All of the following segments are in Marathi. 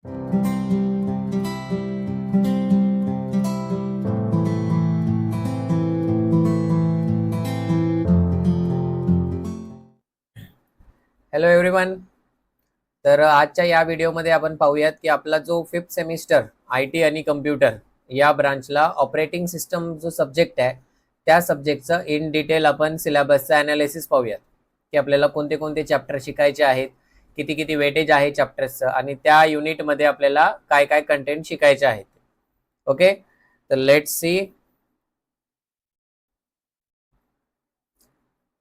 Hello everyone. तर आजच्या या व्हिडिओमध्ये आपण पाहूयात की आपला जो 5th सेमिस्टर IT आणि कम्प्युटर या ब्रांचला ऑपरेटिंग सिस्टम जो सब्जेक्ट आहे त्या सब्जेक्टचं इन डिटेल आपण सिलेबसचं ॲनालिसिस पाहूयात की आपल्याला कोणते कोणते चॅप्टर शिकायचे आहेत, किती किती वेटेज आहे चॅप्टर्सचं आणि त्या युनिटमध्ये आपल्याला काय काय कंटेंट शिकायचे आहेत. ओके, तर लेट्स सी.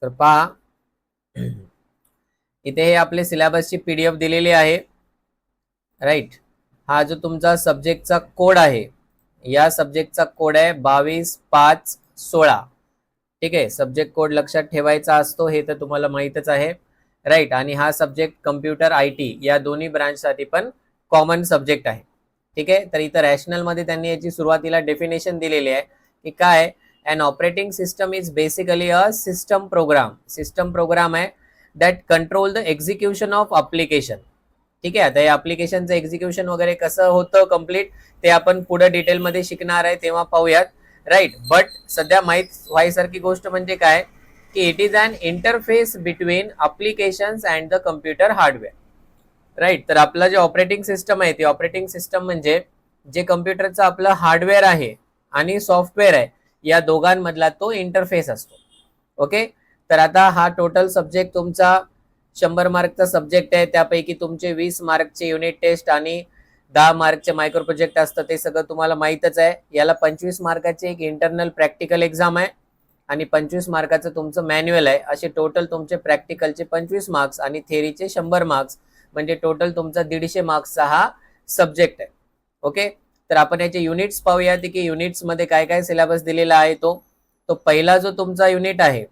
तर पहा, इथे हे आपले सिलेबसची PDF दिलेली आहे. राईट, हा जो तुमचा सब्जेक्टचा कोड आहे, या सब्जेक्टचा कोड आहे 22.5.16. ठीक आहे, सब्जेक्ट कोड लक्षात ठेवायचा असतो, हे तर तुम्हाला माहीतच आहे. राईट, आणि हा सब्जेक्ट कम्प्युटर IT या दोन्ही ब्रांचसाठी पण कॉमन सब्जेक्ट आहे. ठीक आहे, तर इथं रॅशनलमध्ये त्यांनी याची सुरुवातीला डेफिनेशन दिलेली आहे की काय, an operating system is basically a system program. System program आहे that control the execution of application. ठीक आहे, आता हे अप्लिकेशनचं एक्झिक्युशन वगैरे कसं होतं कम्प्लीट ते आपण पुढे डिटेलमध्ये शिकणार आहे, तेव्हा पाहूयात. राईट, बट सध्या माहीत व्हायसारखी गोष्ट म्हणजे काय की it is an interface between applications and the computer hardware. Right, तर आपलं जे ऑपरेटिंग सिस्टम आहे ते ऑपरेटिंग सिस्टम म्हणजे जे कम्प्युटरचं आपलं हार्डवेअर आहे आणि सॉफ्टवेअर आहे या दोघांमधला तो इंटरफेस असतो. ओके, तर आता हा टोटल सब्जेक्ट तुमचा 100 मार्कचा सब्जेक्ट आहे. त्यापैकी तुमचे 20 मार्कचे युनिट टेस्ट आणि 10 मार्कचे मायक्रो प्रोजेक्ट असतं, ते सगळं तुम्हाला माहीतच आहे. याला 25 मार्काचे एक इंटरनल प्रॅक्टिकल एक्झाम आहे आणि 25 मार्काचं तुमचं मॅन्युअल आहे. असे टोटल तुमचे प्रॅक्टिकलचे 25 मार्क्स आणि थेअरीचे 100 मार्क्स, म्हणजे टोटल तुमचा 150 मार्क्सचा हा सब्जेक्ट आहे. ओके, तर आपण याचे युनिट्स पाहूया की युनिट्स मध्ये काय काय सिलेबस दिलेला आहे. तो पहिला जो तुमचा युनिट आहे,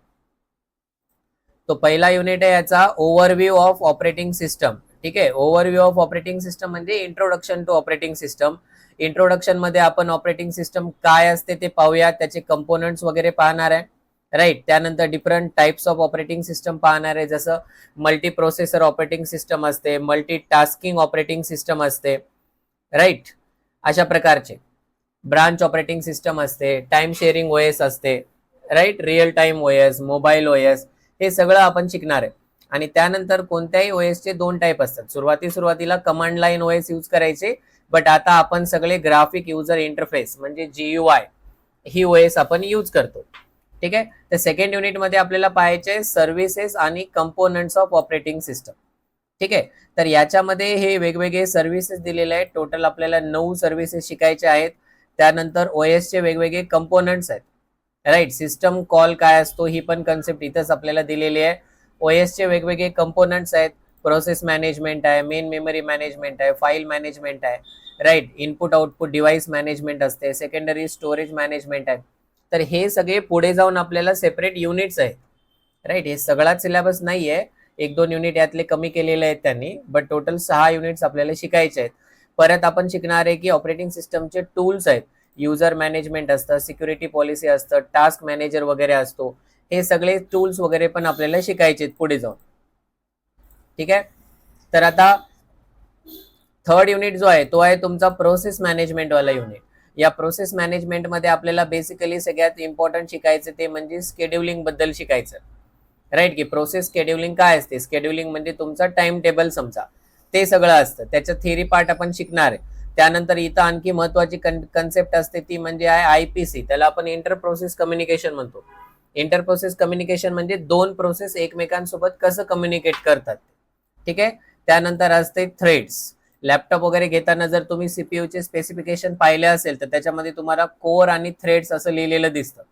तो पहिला युनिट आहे याचा ओव्हरव्ह्यू ऑफ ऑपरेटिंग सिस्टम. ठीक आहे, ओव्हरव्ह्यू ऑफ ऑपरेटिंग सिस्टम म्हणजे introduction to operating system. Introduction मध्ये आपण ऑपरेटिंग सिस्टम काय असते ते पाहूया, त्याचे कंपोनंट्स वगैरे पाहणार आहे. राईट, त्यानंतर different types of operating system पाहणार आहे, जसं मल्टी प्रोसेसर ऑपरेटिंग सिस्टम असते, मल्टी टास्किंग ऑपरेटिंग सिस्टम असते. राईट, अशा प्रकारचे ब्रांच ऑपरेटिंग सिस्टम असते, टाइम शेअरिंग ओएस असते. Right, real time OS, mobile OS, हे सगळं आपण शिकणार आहे. आणि त्यानंतर कोणत्याही ओएसचे 2 टाईप असतात. सुरुवातीला कमांड लाईन ओएस यूज करायचे, बट आता आपण सगळे ग्राफिक युजर इंटरफेस म्हणजे GUI ही ओएस आपण यूज करतो. ठीक आहे, तर सेकंड युनिटमध्ये आपल्याला पाहायचे सर्व्हिसेस आणि कंपोनंट्स ऑफ ऑपरेटिंग सिस्टम. ठीक आहे, तर याच्यामध्ये हे वेगवेगळे सर्व्हिसेस दिलेले आहेत. टोटल आपल्याला 9 सर्व्हिसेस शिकायचे आहेत. त्यानंतर ओएसचे वेगवेगळे कंपोनंट्स आहेत. राईट, सिस्टम कॉल काय असतो ही पण कन्सेप्ट इथंच आपल्याला दिलेली आहे. ओएसचे वेगवेगळे कंपोनंट्स आहेत. प्रोसेस मॅनेजमेंट आहे, मेन मेमरी मॅनेजमेंट आहे, फाईल मॅनेजमेंट आहे. Right, input output device management असते, सेकंडरी स्टोरेज मॅनेजमेंट आहे. तर हे सगळे पुढे जाऊन आपल्याला सेपरेट युनिट्स आहेत. राईट, हे सगळाच सिलेबस नाही आहे, 1-2 युनिट यातले कमी केलेले आहेत त्यांनी, बट टोटल 6 युनिट्स आपल्याला शिकायचे आहेत. परत आपण शिकणार आहे की ऑपरेटिंग सिस्टमचे टूल्स आहेत, युजर मॅनेजमेंट असतं, सिक्युरिटी पॉलिसी असतं, टास्क मॅनेजर वगैरे असतो. हे सगळे टूल्स वगैरे पण आपल्याला शिकायचे आहेत पुढे जाऊन. ठीक आहे, तर आता थर्ड युनिट जो आहे तो आहे तुमचा प्रोसेस मॅनेजमेंट वाला युनिट. या प्रोसेस मॅनेजमेंट मध्ये आपल्याला बेसिकली सगळ्यात इम्पॉर्टंट शिकायचं ते म्हणजे स्केड्युलिंग बद्दल शिकायचं. राईट, की प्रोसेस स्केड्युलिंग काय असते, स्केड्युलिंग म्हणजे तुमचा टाइम टेबल समजा, ते सगळं असतं. त्याचं थिअरी पार्ट आपण शिकणार आहे. त्यानंतर इथं आणखी महत्वाची कन्सेप्ट असते ती म्हणजे आहे IPC, त्याला आपण इंटर प्रोसेस कम्युनिकेशन म्हणतो. इंटर प्रोसेस कम्युनिकेशन म्हणजे 2 प्रोसेस एकमेकांसोबत कसं कम्युनिकेट करतात. ठीक आहे, त्यानंतर असते थ्रेड्स. लॅपटॉप वगैरे घेताना जर तुम्ही CPU चे स्पेसिफिकेशन पाहिले असेल तर त्याच्यामध्ये तुम्हाला कोर आणि थ्रेड्स असं लिहिलेलं दिसतं.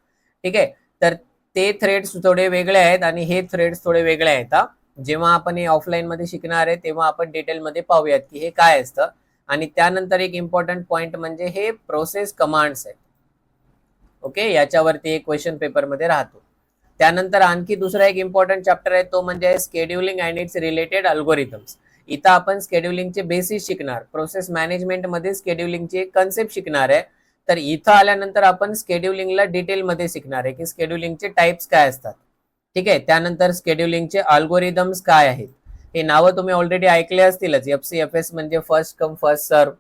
ठीक आहे, तर ते थ्रेड्स थोडे वेगळे आहेत आणि हे थ्रेड्स थोडे वेगळे आहेत. जेव्हा आपण हे ऑफलाईन मध्ये शिकणार आहे तेव्हा आपण डिटेलमध्ये पाहूयात की हे काय असतं. आणि त्यानंतर एक इम्पॉर्टंट पॉइंट म्हणजे हे प्रोसेस कमांड्स आहेत. ओके, याच्यावरती एक क्वेश्चन पेपरमध्ये राहतो. त्यानंतर आणखी दुसरा एक इम्पॉर्टंट चॅप्टर आहे तो म्हणजे स्केड्युलिंग अँड इट्स रिलेटेड अल्गोरिथम्स. इथं आपण स्केड्युलिंगचे बेसिस शिकणार, प्रोसेस मॅनेजमेंट मध्ये स्केड्युलिंगची एक कन्सेप्ट शिकणार आहे. तर इथं आल्यानंतर आपण स्केड्युलिंगला डिटेलमध्ये शिकणार आहे की स्केड्युलिंगचे टाइप्स काय असतात. ठीक आहे, त्यानंतर स्केड्युलिंगचे अल्गोरिथम्स काय आहेत, हे नावं तुम्ही ऑलरेडी ऐकले असतीलच. FCFS म्हणजे first come first serve,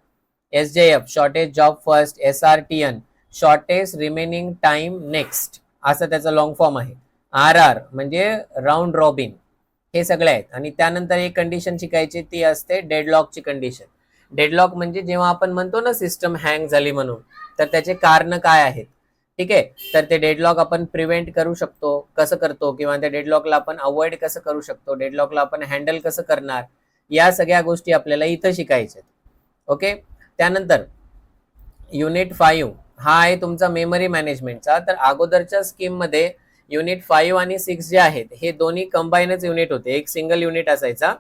SJF shortage job first, SRTN shortage remaining time next असं त्याचा लॉंग फॉर्म आहे. RR म्हणजे राऊंड रॉबिन. हे सगळे आहेत. आणि त्यानंतर एक कंडिशन शिकायची ती असते डेडलॉकची कंडिशन. डेडलॉक म्हणजे जेव्हा आपण म्हणतो ना सिस्टम हँग झाली म्हणून, तर त्याचे कारण काय आहेत. ठीक आहे, तर ते डेडलॉक आपण प्रिव्हेंट करू शकतो, कसं करतो, किंवा त्या डेडलॉकला आपण अवॉइड कसं करू शकतो, डेडलॉकला आपण हँडल कसं करणार, या सगळ्या गोष्टी आपल्याला इथं शिकायच्या. ओके, त्यानंतर युनिट 5 हा आहे तुमचा मेमरी मॅनेजमेंटचा. तर अगोदरच्या स्कीम मध्ये युनिट 5 आणि 6 जे आहेत हे दोन्ही कंबाईनच युनिट होते, एक सिंगल युनिट असायचा.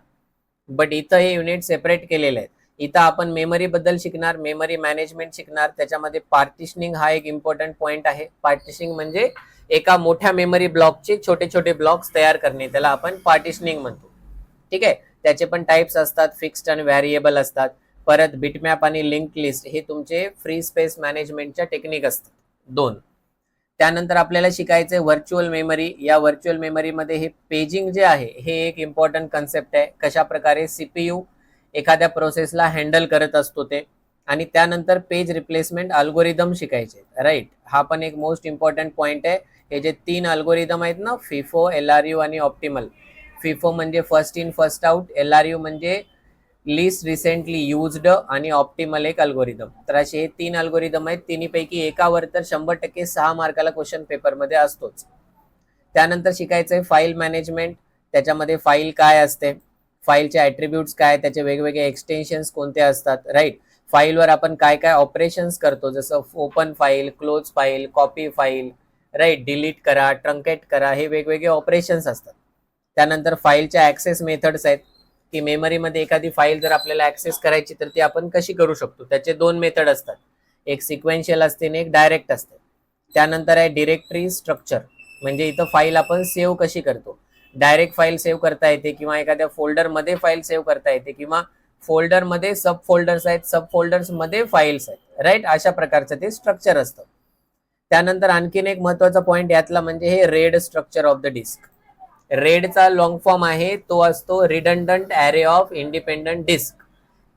बट इथं हे युनिट सेपरेट केलेले आहेत. इथं आपण मेमरी बद्दल शिकणार, मेमरी मॅनेजमेंट शिकणार. त्याच्यामध्ये पार्टिशनिंग हा एक इम्पॉर्टंट पॉइंट आहे. पार्टिशनिंग म्हणजे एका मोठ्या मेमरी ब्लॉकचे छोटे छोटे ब्लॉक्स तयार करणे, त्याला आपण पार्टिशनिंग म्हणतो. ठीक आहे, त्याचे पण टाइप्स असतात, फिक्स्ड आणि व्हॅरिएबल असतात. परत बिटमॅप आणि लिंक लिस्ट हे तुमचे फ्री स्पेस मॅनेजमेंटच्या टेक्निक असतात, दोन. त्यानंतर आपल्याला शिकायचंय व्हर्च्युअल मेमरी. या व्हर्च्युअल मेमरीमध्ये हे पेजिंग जे आहे हे एक इम्पॉर्टंट कन्सेप्ट आहे. कशा प्रकारे सीपीयू एखाद्या प्रोसेसला हँडल करत असतो ते. आणि त्यानंतर पेज रिप्लेसमेंट अल्गोरिदम शिकायचे, राईट. हा पण एक मोस्ट इम्पॉर्टंट पॉइंट आहे. हे जे 3 अल्गोरिदम आहेत ना, फिफो, LRU आणि ऑप्टिमल. फिफो म्हणजे first in first out, LRU म्हणजे लिस्ट रिसेंटली युज्ड आणि ऑप्टिमल एक अल्गोरिदम. तर असे हे 3 अल्गोरिदम आहेत. तिन्हीपैकी एकावर तर 100% 6 मार्काला क्वेश्चन पेपरमध्ये असतोच. त्यानंतर शिकायचंय फाईल मॅनेजमेंट. त्याच्यामध्ये फाईल काय असते, फाईलचे ॲट्रिब्यूट्स काय, त्याचे वेगवेगळे एक्सटेन्शन्स कोणते असतात, राईट. फाईलवर आपण काय काय ऑपरेशन्स करतो, जसं open file, close file, copy file, write, delete करा, ट्रंकेट करा, हे वेगवेगळे ऑपरेशन्स असतात. त्यानंतर फाईलच्या ॲक्सेस मेथड्स आहेत, की मेमरीमध्ये एखादी फाईल जर आपल्याला ॲक्सेस करायची तर ती आपण कशी करू शकतो. त्याचे 2 मेथड असतात, एक सिक्वेन्शियल असते आणि एक डायरेक्ट असते. त्यानंतर आहे डिरेक्टरी स्ट्रक्चर, म्हणजे इथं फाईल आपण सेव्ह कशी करतो. डायरेक्ट फाईल सेव्ह करता येते, किंवा एखाद्या फोल्डरमध्ये फाईल सेव्ह करता येते, किंवा फोल्डरमध्ये सब फोल्डर्स आहेत, सब फोल्डर्समध्ये फाईल्स आहेत, राईट. अशा प्रकारचं ते स्ट्रक्चर असतं. त्यानंतर आणखीन एक महत्वाचा पॉईंट यातला म्हणजे हे RAID structure of the disk. रेडचा लॉंग फॉर्म आहे, तो असतो redundant array of independent disk.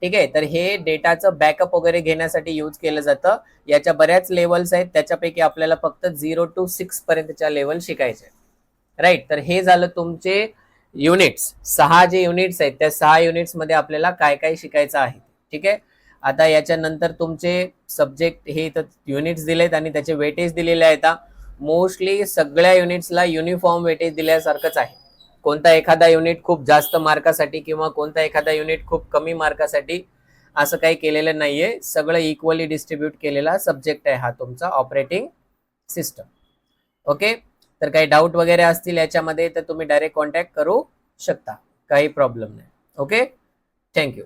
ठीक आहे, तर हे डेटाचं बॅकअप वगैरे घेण्यासाठी यूज केलं जातं. याच्या बऱ्याच लेवल्स आहेत, त्याच्यापैकी आपल्याला फक्त 0 to 6 पर्यंतच्या लेवल शिकायचे, राईट. तर हे झालं तुमचे युनिट्स. 6 जे युनिट्स आहेत त्या 6 युनिट्स मध्ये आपल्याला काय काय शिकायचं आहे. ठीक आहे, आता याच्यानंतर तुमचे सब्जेक्ट हे युनिट्स दिलेत आणि त्याचे वेटेज दिलेले आहेत. मोस्टली सगळ्या युनिट्सला युनिफॉर्म वेटेज दिल्यासारखंच आहे. कोणता एखादा युनिट खूप जास्त मार्कासाठी किंवा कोणता एखादा युनिट खूप कमी मार्कासाठी असं काही केलेलं नाहीये. सगळं इक्वली डिस्ट्रीब्यूट केलेला सब्जेक्ट आहे हा तुमचा ऑपरेटिंग सिस्टम. ओके, तर काही डाऊट वगैरे असतील याच्यामध्ये तर तुम्ही डायरेक्ट कॉन्टॅक्ट करू शकता, काही प्रॉब्लेम नाही. Okay, thank you.